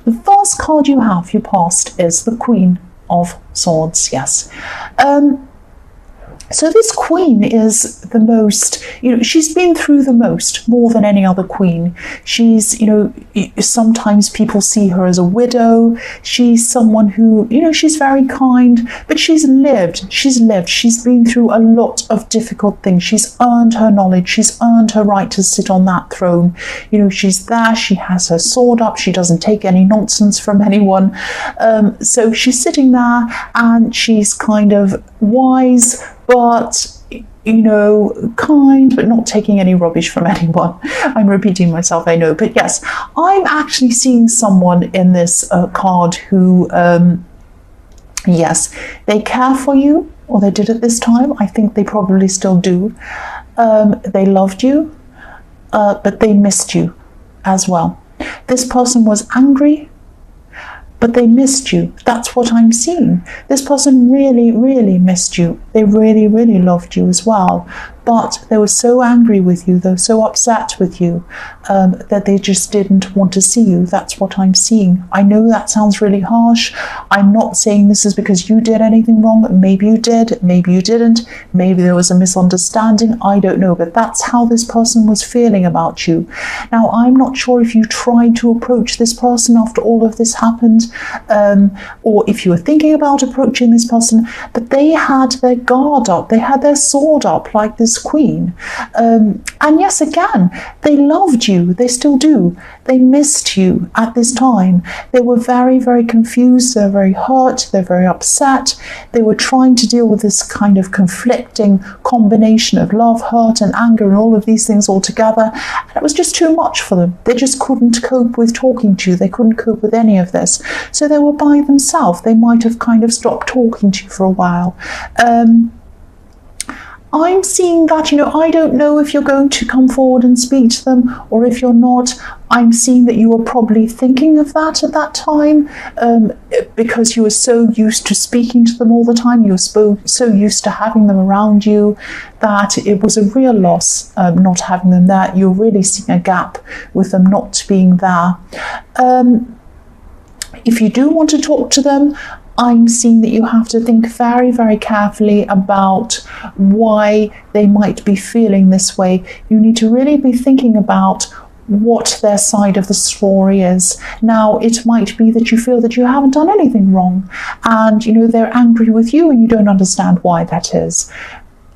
The first card you have for your past is the Queen of Swords, yes. So this queen is the most, she's been through the most, more than any other queen. She's, sometimes people see her as a widow. She's someone who, she's very kind, but she's lived. She's been through a lot of difficult things. She's earned her knowledge. She's earned her right to sit on that throne. She's there. She has her sword up. She doesn't take any nonsense from anyone. So she's sitting there and she's kind of wise, but kind, but not taking any rubbish from anyone. I'm repeating myself, I know, but yes, I'm actually seeing someone in this card who, yes, they care for you, or they did at this time. I think they probably still do. They loved you, but they missed you as well. This person was angry, but they missed you. That's what I'm seeing. This person really, really missed you. They really, really loved you as well. But they were so angry with you, they were so upset with you, that they just didn't want to see you. That's what I'm seeing. I know that sounds really harsh. I'm not saying this is because you did anything wrong. Maybe you did, maybe you didn't. Maybe there was a misunderstanding. I don't know, but that's how this person was feeling about you. Now, I'm not sure if you tried to approach this person after all of this happened, or if you were thinking about approaching this person, but they had their guard up. They had their sword up like this queen. And yes, again, they loved you. They still do. They missed you at this time. They were very, very confused. They're very hurt. They're very upset. They were trying to deal with this kind of conflicting combination of love, hurt, and anger, and all of these things all together. And it was just too much for them. They just couldn't cope with talking to you. They couldn't cope with any of this. So they were by themselves. They might have kind of stopped talking to you for a while. I'm seeing that, I don't know if you're going to come forward and speak to them or if you're not. I'm seeing that you were probably thinking of that at that time, because you were so used to speaking to them all the time. You were so used to having them around you that it was a real loss not having them there. You're really seeing a gap with them not being there. If you do want to talk to them, I'm seeing that you have to think very, very carefully about why they might be feeling this way. You need to really be thinking about what their side of the story is. Now, it might be that you feel that you haven't done anything wrong, and they're angry with you and you don't understand why that is.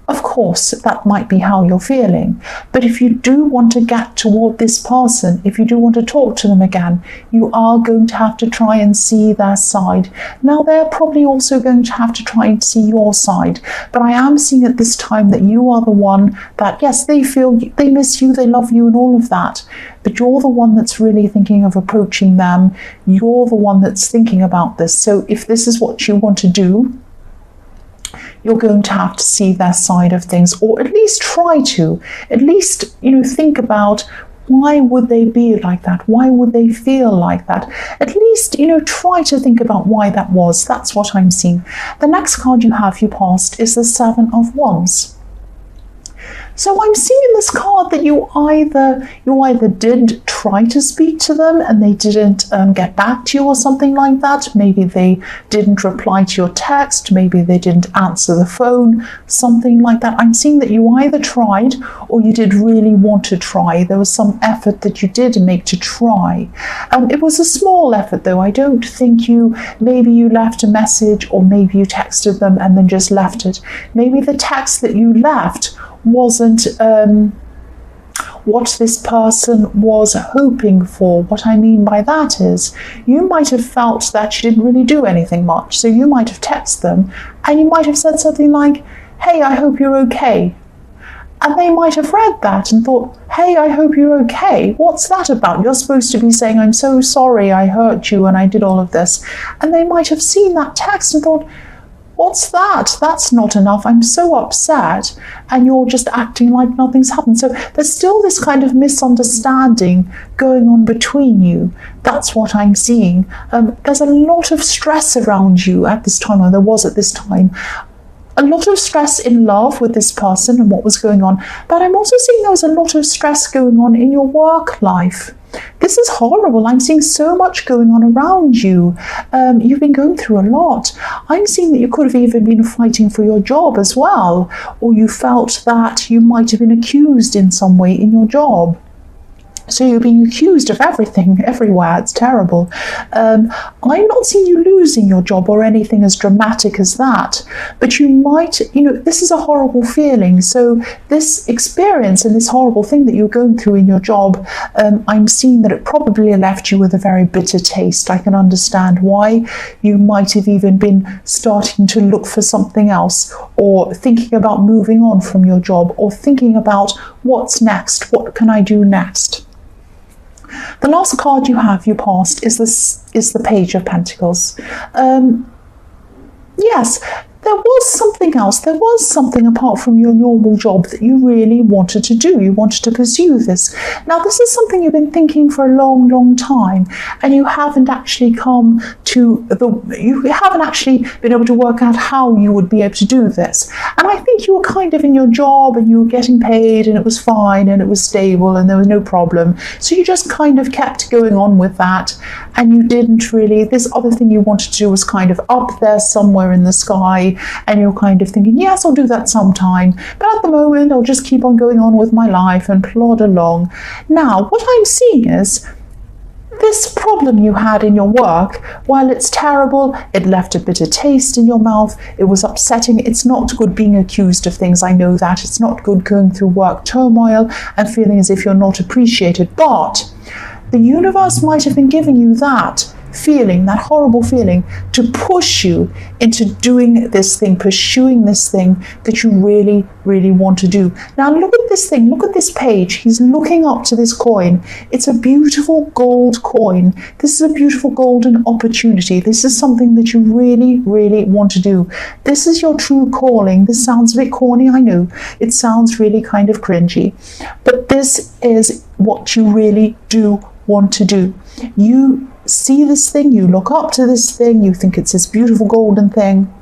Of course, that might be how you're feeling. But if you do want to get toward this person, if you do want to talk to them again, you are going to have to try and see their side. Now, they're probably also going to have to try and see your side. But I am seeing at this time that you are the one that, yes, they feel, they miss you, they love you and all of that. But you're the one that's really thinking of approaching them. You're the one that's thinking about this. So if this is what you want to do, you're going to have to see their side of things, or at least try to, think about why would they be like that? Why would they feel like that? At least, try to think about why that was. That's what I'm seeing. The next card you have your past is the Seven of Wands. So I'm seeing this card that you either did try to speak to them and they didn't get back to you or something like that. Maybe they didn't reply to your text. Maybe they didn't answer the phone, something like that. I'm seeing that you either tried or you did really want to try. There was some effort that you did make to try. It was a small effort though. I don't think maybe you left a message, or maybe you texted them and then just left it. Maybe the text that you left wasn't what this person was hoping for. What I mean by that is, you might have felt that you didn't really do anything much. So you might have texted them and you might have said something like, "Hey, I hope you're okay." And they might have read that and thought, "Hey, I hope you're okay. What's that about? You're supposed to be saying, 'I'm so sorry, I hurt you and I did all of this.'" And they might have seen that text and thought, "What's that? That's not enough. I'm so upset." And you're just acting like nothing's happened. So there's still this kind of misunderstanding going on between you. That's what I'm seeing. There's a lot of stress around you at this time, or there was at this time. A lot of stress in love with this person and what was going on. But I'm also seeing there was a lot of stress going on in your work life. This is horrible. I'm seeing so much going on around you. You've been going through a lot. I'm seeing that you could have even been fighting for your job as well, or you felt that you might have been accused in some way in your job. So you're being accused of everything, everywhere. It's terrible. I'm not seeing you losing your job or anything as dramatic as that, but you might, this is a horrible feeling. So this experience and this horrible thing that you're going through in your job, I'm seeing that it probably left you with a very bitter taste. I can understand why. You might have even been starting to look for something else, or thinking about moving on from your job, or thinking about what's next, what can I do next. The last card you have, you passed, is the Page of Pentacles. Yes, there was something else. There was something apart from your normal job that you really wanted to do. You wanted to pursue this. Now, this is something you've been thinking for a long, long time, and you haven't actually you haven't actually been able to work out how you would be able to do this. And I think you were kind of in your job and you were getting paid and it was fine and it was stable and there was no problem. So you just kind of kept going on with that, and you didn't really, this other thing you wanted to do was kind of up there somewhere in the sky, and you're kind of thinking, yes, I'll do that sometime, but at the moment I'll just keep on going on with my life and plod along. Now, what I'm seeing is this problem you had in your work, while it's terrible, it left a bitter taste in your mouth, it was upsetting. It's not good being accused of things, I know that. It's not good going through work turmoil and feeling as if you're not appreciated, but the universe might have been giving you that feeling, that horrible feeling, to push you into doing this thing, pursuing this thing that you really, really want to do. Now look at this thing, look at this page. He's looking up to this coin. It's a beautiful gold coin. This is a beautiful golden opportunity. This is something that you really, really want to do. This is your true calling. This sounds a bit corny, I know. It sounds really kind of cringy, but this is what you really do want to do. You see this thing, you look up to this thing, you think it's this beautiful golden thing.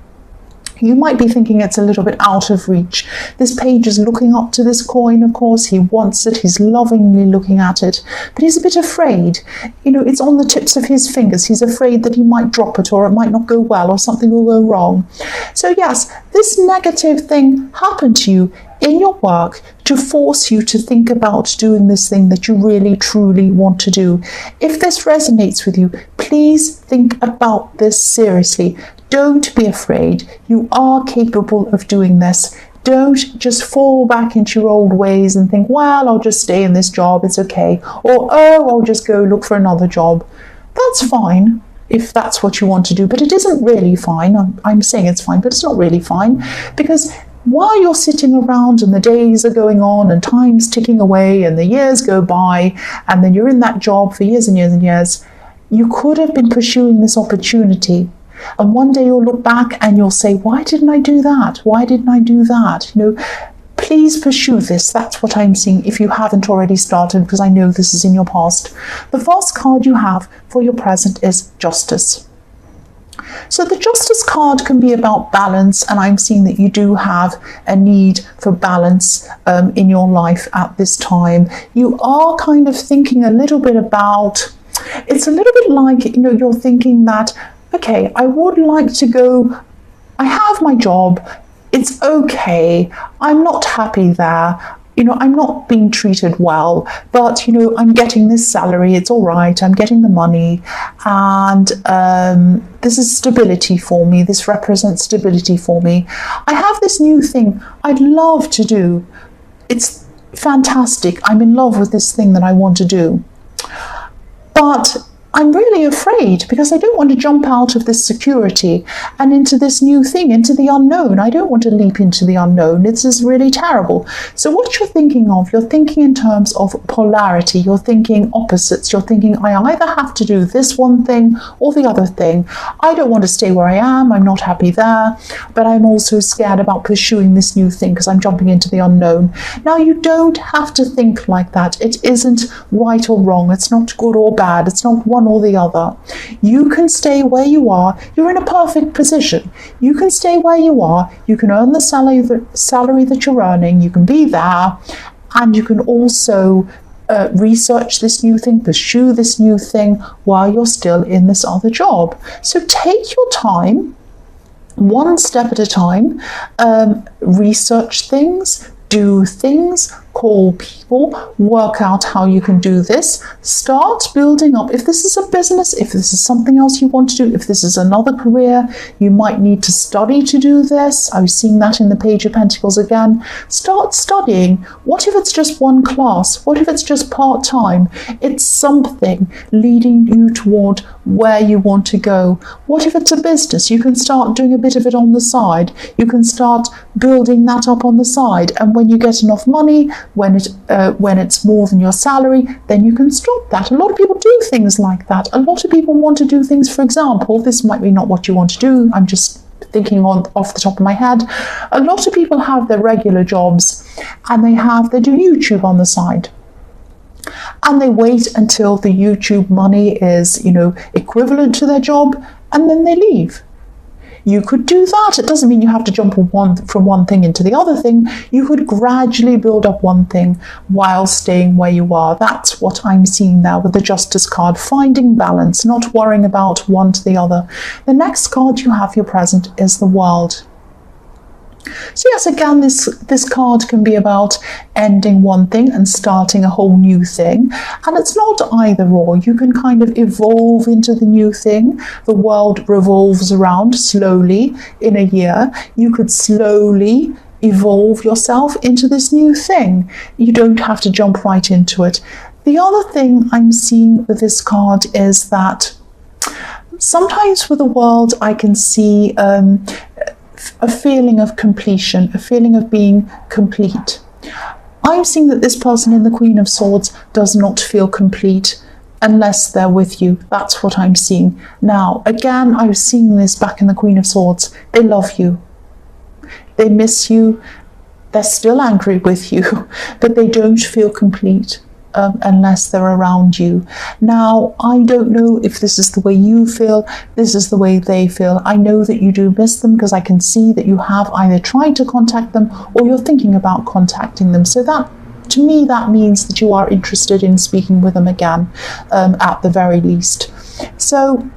You might be thinking it's a little bit out of reach. This page is looking up to this coin, of course. He wants it, he's lovingly looking at it, but he's a bit afraid. It's on the tips of his fingers. He's afraid that he might drop it, or it might not go well, or something will go wrong. So yes, this negative thing happened to you in your work to force you to think about doing this thing that you really, truly want to do. If this resonates with you, please think about this seriously. Don't be afraid. You are capable of doing this. Don't just fall back into your old ways and think, well, I'll just stay in this job, it's okay. Or, oh, I'll just go look for another job. That's fine if that's what you want to do, but it isn't really fine. I'm saying it's fine, but it's not really fine, because while you're sitting around and the days are going on and time's ticking away and the years go by, and then you're in that job for years and years and years, you could have been pursuing this opportunity. And one day you'll look back and you'll say, why didn't I do that? Why didn't I do that? Please pursue this. That's what I'm seeing if you haven't already started, because I know this is in your past. The first card you have for your present is Justice. So the Justice card can be about balance, and I'm seeing that you do have a need for balance in your life at this time. You are kind of thinking a little bit about, it's a little bit like, you're thinking that, okay, I would like to go, I have my job, it's okay, I'm not happy there, I'm not being treated well, but, I'm getting this salary, it's all right, I'm getting the money, and this is stability for me, this represents stability for me. I have this new thing I'd love to do, it's fantastic, I'm in love with this thing that I want to do, but I'm really afraid because I don't want to jump out of this security and into this new thing, into the unknown. I don't want to leap into the unknown. This is really terrible. So what you're thinking of, you're thinking in terms of polarity. You're thinking opposites. You're thinking, I either have to do this one thing or the other thing. I don't want to stay where I am. I'm not happy there, but I'm also scared about pursuing this new thing because I'm jumping into the unknown. Now, you don't have to think like that. It isn't right or wrong. It's not good or bad. It's not one or the other. You can stay where you are. You're in a perfect position. You can stay where you are. You can earn the salary that you're earning. You can be there, and you can also research this new thing, pursue this new thing while you're still in this other job. So take your time, one step at a time, research things, do things, call people, work out how you can do this, start building up. If this is a business, if this is something else you want to do, if this is another career, you might need to study to do this. I was seeing that in the Page of Pentacles again. Start studying. What if it's just one class? What if it's just part-time? It's something leading you toward where you want to go. What if it's a business? You can start doing a bit of it on the side. You can start building that up on the side, and when you get enough money, when it's more than your salary, then you can stop that. A lot of people do things like that. A lot of people want to do things, for example, this might be not what you want to do, I'm just thinking off the top of my head. A lot of people have their regular jobs and they do YouTube on the side. And they wait until the YouTube money is, equivalent to their job, and then they leave. You could do that. It doesn't mean you have to jump from one thing into the other thing. You could gradually build up one thing while staying where you are. That's what I'm seeing there with the Justice card. Finding balance, not worrying about one to the other. The next card you have, your present, is the World. So yes, again, this card can be about ending one thing and starting a whole new thing. And it's not either or. You can kind of evolve into the new thing. The world revolves around slowly in a year. You could slowly evolve yourself into this new thing. You don't have to jump right into it. The other thing I'm seeing with this card is that sometimes with the World, I can see a feeling of completion, a feeling of being complete. I'm seeing that this person in the Queen of Swords does not feel complete unless they're with you. That's what I'm seeing. Now, again, I was seeing this back in the Queen of Swords. They love you. They miss you. They're still angry with you, but they don't feel complete unless they're around you. Now, I don't know if this is the way you feel, this is the way they feel. I know that you do miss them because I can see that you have either tried to contact them or you're thinking about contacting them. So that, to me, that means that you are interested in speaking with them again, at the very least. So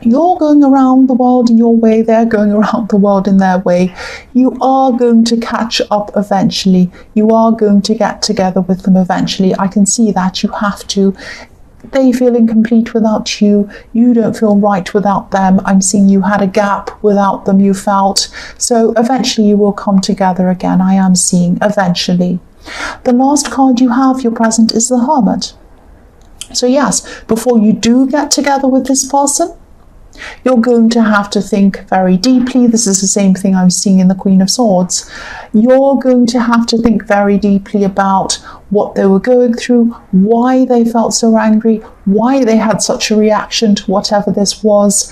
you're going around the world in your way, they're going around the world in their way. You are going to catch up eventually. You are going to get together with them eventually. I can see that. You have to. They feel incomplete without you. You don't feel right without them. I'm seeing you had a gap without them, you felt. So eventually you will come together again. I am seeing eventually. The last card you have, your present, is the Hermit. So yes, before you do get together with this person, you're going to have to think very deeply. This is the same thing I'm seeing in the Queen of Swords. You're going to have to think very deeply about what they were going through, why they felt so angry, why they had such a reaction to whatever this was.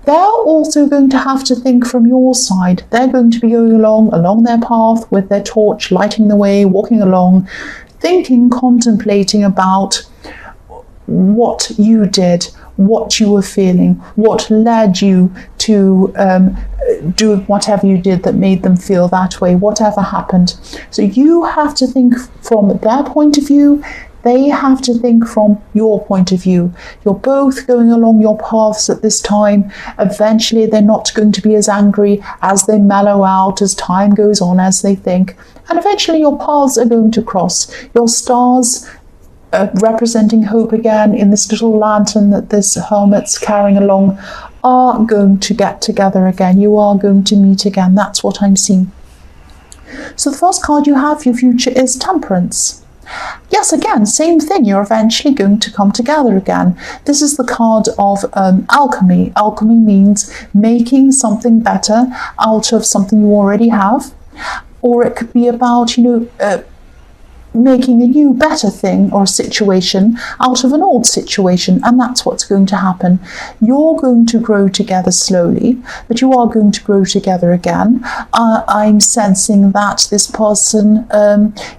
They're also going to have to think from your side. They're going to be going along their path with their torch, lighting the way, walking along, thinking, contemplating about what you did, what you were feeling, what led you to do whatever you did that made them feel that way, whatever happened. So you have to think from their point of view, they have to think from your point of view. You're both going along your paths at this time. Eventually they're not going to be as angry as they mellow out, as time goes on, as they think. And eventually your paths are going to cross. Your stars representing hope again in this little lantern that this hermit's carrying along are going to get together again. You are going to meet again. That's what I'm seeing. So the first card you have for your future is Temperance. Yes, again, same thing. You're eventually going to come together again. This is the card of alchemy. Alchemy means making something better out of something you already have. Or it could be about, making a new, better thing or situation out of an old situation, and that's what's going to happen. You're going to grow together slowly, but you are going to grow together again. I'm sensing that this person,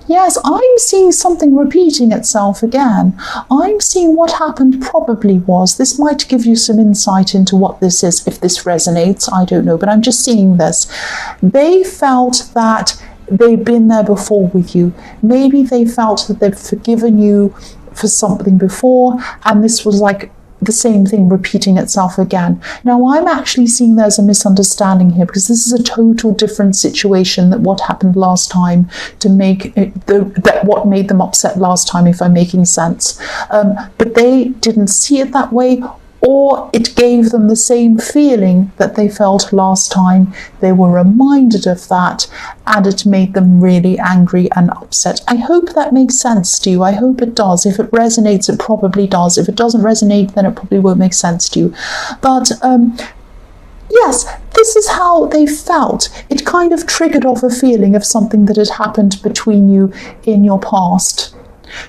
yes, I'm seeing something repeating itself again. I'm seeing what happened probably was, this might give you some insight into what this is, if this resonates, I don't know, but I'm just seeing this. They felt that they've been there before with you. Maybe they felt that they've forgiven you for something before, and this was like the same thing repeating itself again. Now, I'm actually seeing there's a misunderstanding here, because this is a total different situation than what happened last time to make what made them upset last time, if I'm making sense. But they didn't see it that way, or it gave them the same feeling that they felt last time. They were reminded of that, and it made them really angry and upset. I hope that makes sense to you. I hope it does. If it resonates, it probably does. If it doesn't resonate, then it probably won't make sense to you. But yes, this is how they felt. It kind of triggered off a feeling of something that had happened between you in your past.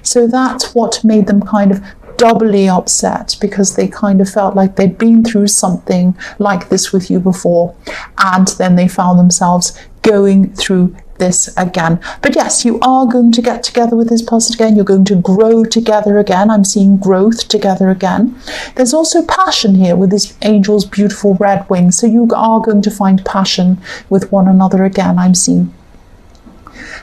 So that's what made them kind of doubly upset, because they kind of felt like they'd been through something like this with you before, and then they found themselves going through this again. But yes, you are going to get together with this person again. You're going to grow together again. I'm seeing growth together again. There's also passion here with this angel's beautiful red wings. So you are going to find passion with one another again, I'm seeing.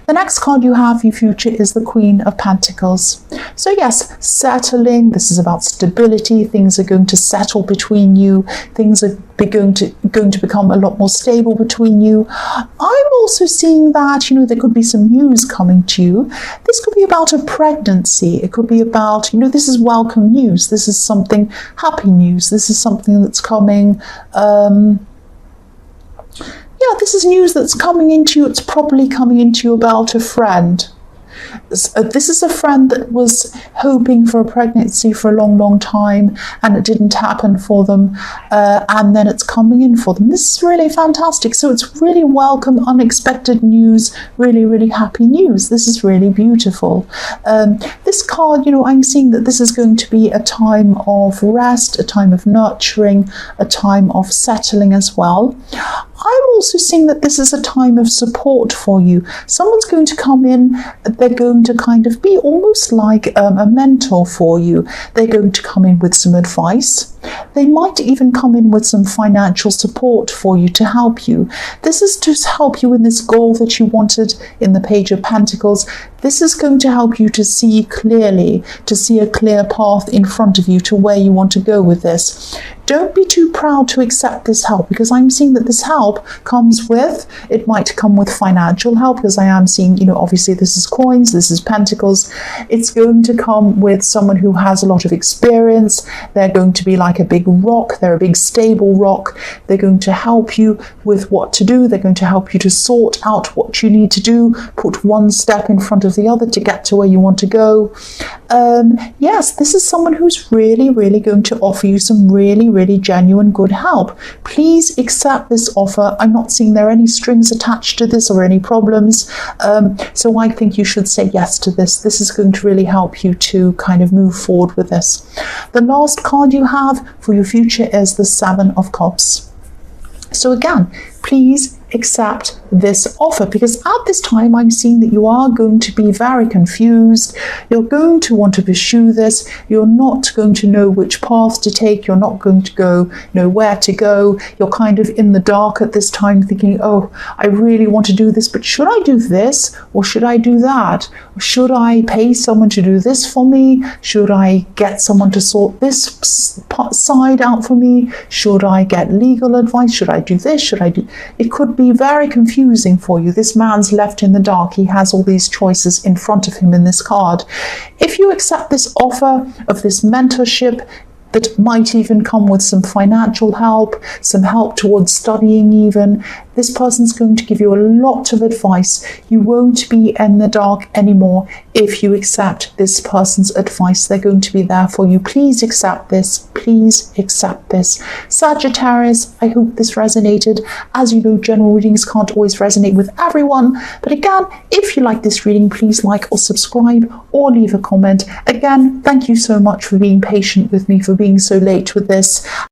The next card you have for your future is the Queen of Pentacles. So yes, settling. This is about stability. Things are going to settle between you. Things are going to become a lot more stable between you. I'm also seeing that, there could be some news coming to you. This could be about a pregnancy. It could be about, this is welcome news. This is something happy news. This is something that's coming. This is news that's coming into you. It's probably coming into you about a friend. This is a friend that was hoping for a pregnancy for a long, long time, and it didn't happen for them, and then it's coming in for them. This is really fantastic. So it's really welcome, unexpected news, really, really happy news. This is really beautiful. This card, I'm seeing that this is going to be a time of rest, a time of nurturing, a time of settling as well. I'm also seeing that this is a time of support for you. Someone's going to come in, they're going to kind of be almost like a mentor for you. They're going to come in with some advice. They might even come in with some financial support for you to help you. This is to help you in this goal that you wanted in the Page of Pentacles. This is going to help you to see clearly, to see a clear path in front of you to where you want to go with this. Don't be too proud to accept this help, because I'm seeing that this help comes with, it might come with financial help, because I am seeing, obviously this is coins, this is pentacles. It's going to come with someone who has a lot of experience. They're going to be like a big rock. They're a big stable rock. They're going to help you with what to do. They're going to help you to sort out what you need to do, put one step in front of the other to get to where you want to go. Yes, this is someone who's really, really going to offer you some really, really genuine good help. Please accept this offer. I'm not seeing there are any strings attached to this or any problems. So I think you should say yes to this. This is going to really help you to kind of move forward with this. The last card you have for your future is the Seven of Cups. So again, please accept this offer, because at this time I'm seeing that you are going to be very confused. You're going to want to pursue this. You're not going to know which path to take. You're not going to know where to go. You're kind of in the dark at this time, thinking, oh, I really want to do this, but should I do this or should I do that? Or should I pay someone to do this for me? Should I get someone to sort this side out for me? Should I get legal advice? Should I do this? Should I do... It could be very confusing for you. This man's left in the dark. He has all these choices in front of him in this card. If you accept this offer of this mentorship, that might even come with some financial help, some help towards studying even. This person's going to give you a lot of advice. You won't be in the dark anymore if you accept this person's advice. They're going to be there for you. Please accept this. Please accept this. Sagittarius, I hope this resonated. As you know, general readings can't always resonate with everyone. But again, if you like this reading, please like or subscribe or leave a comment. Again, thank you so much for being patient with me, for being so late with this.